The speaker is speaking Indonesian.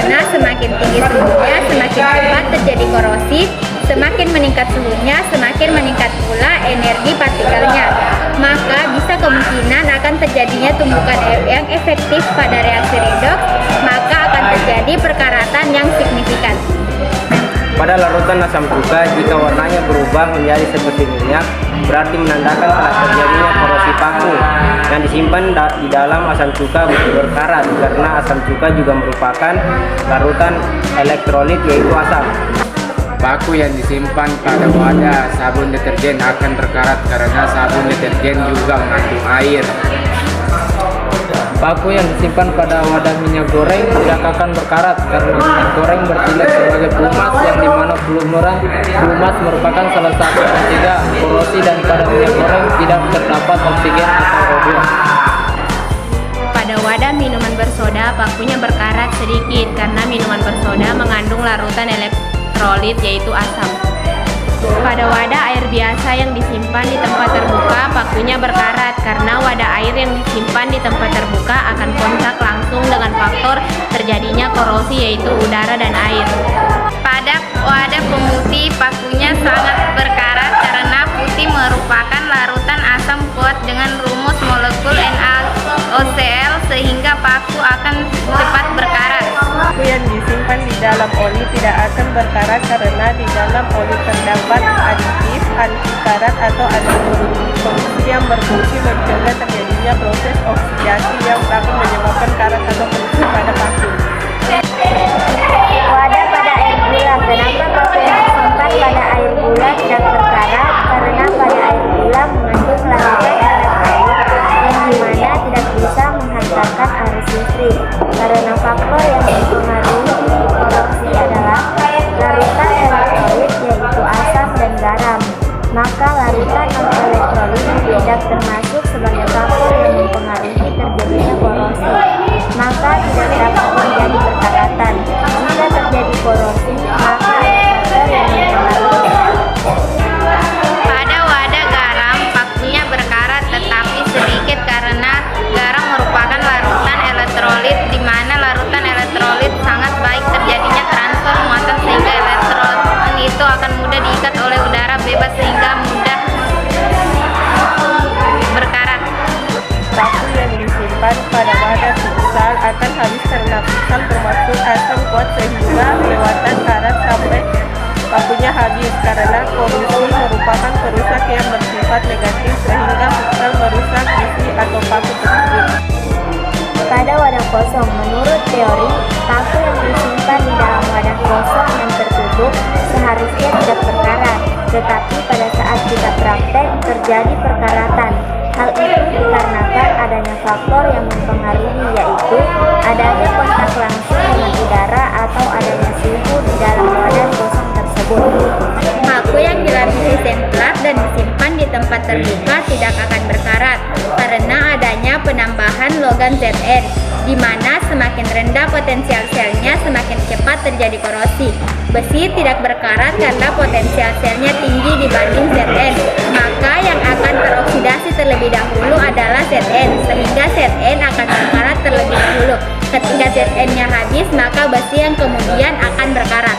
mana semakin tinggi suhunya, semakin cepat terjadi korosi, semakin meningkat suhunya, semakin meningkat pula energi partikelnya. Maka bisa kemungkinan akan terjadinya tumbukan yang efektif pada reaksi redoks, maka akan terjadi perkaratan yang signifikan. Pada larutan asam cuka, jika warnanya berubah menjadi seperti minyak, berarti menandakan telah terjadinya korosi paku yang disimpan di dalam asam cuka berkarat, karena asam cuka juga merupakan larutan elektrolit yaitu asam. Paku yang disimpan pada wadah sabun deterjen akan berkarat karena sabun deterjen juga mengandung air. Paku yang disimpan pada wadah minyak goreng tidak akan berkarat karena minyak goreng bertindak sebagai pelumas, yang dimana pelumas merupakan salah satu pencegah korosi, dan pada minyak goreng tidak terdapat oksigen atau O2. Pada wadah minuman bersoda, pakunya berkarat sedikit karena minuman bersoda mengandung larutan elektrolit yaitu asam. Pada wadah air biasa yang disimpan di tempat terbuka, pakunya berkarat karena wadah air yang disimpan di tempat terbuka akan kontak langsung dengan faktor terjadinya korosi yaitu udara dan air. Pada wadah pemutih, pakunya sangat berkarat karena putih merupakan larutan asam kuat dengan rumus molekul NaOCl sehingga paku akan cepat berkarat. Paku yang disimpan di dalam oli tidak akan berkarat karena di dalam oli terdapat aditif, anti karat atau anti-korupsi yang berfungsi mencegah terjadinya proses oksidasi yang dapat menyebabkan karat atau korupsi pada paku. Wadah pada air gula. Kenapa paku yang disimpan pada air gula tidak berkarat? Karena pada air gula mengandung larutan elektrolit yang dimana tidak bisa menghantarkan arus listrik. Karena faktor yang mempengaruhi korosi adalah larutan elektrolit yaitu asam dan garam. Maka larutan non-elektrolit tidak termasuk sebagai faktor yang mempengaruhi terjadinya korosi. Maka tidak dapat terjadi perkaratan. Jika terjadi korosi, maka ada faktor yang mempengaruhi. Pada wadah garam, pakunya berkarat tetapi sedikit karena garam merupakan larutan elektrolit di mana larutan elektrolit sangat baik terjadinya transfer muatan sehingga elektron itu akan mudah diikat oleh udara bebas sehingga mudah berkarat. Paku yang disimpan pada wadah futsal akan habis karena futsal termasuk asam kuat sehingga kelewatan karat sampai pakunya habis, karena korosi merupakan perusak yang bersifat negatif sehingga futsal merusak isi atau paku tersebut. Pada wadah kosong, menurut teori, paku yang disimpan di dalam wadah kosong yang tertutup seharusnya tidak berkarat, tetapi pada saat kita praktek terjadi perkaratan. Hal itu dikarenakan adanya faktor yang mempengaruhi, yaitu adanya kontak langsung dengan udara atau adanya suhu di dalam wadah kosong tersebut. Paku yang dilapisi semplat dan disimpan di tempat terbuka tidak akan berkarat karena adanya penambahan logam Zn, di mana semakin rendah potensial selnya semakin cepat terjadi korosi. Besi tidak berkarat karena potensial selnya tinggi dibanding Zn, maka yang akan teroksidasi terlebih dahulu adalah Zn, sehingga Zn akan berkarat terlebih dahulu. Ketika Zn-nya habis, maka besi yang kemudian akan berkarat.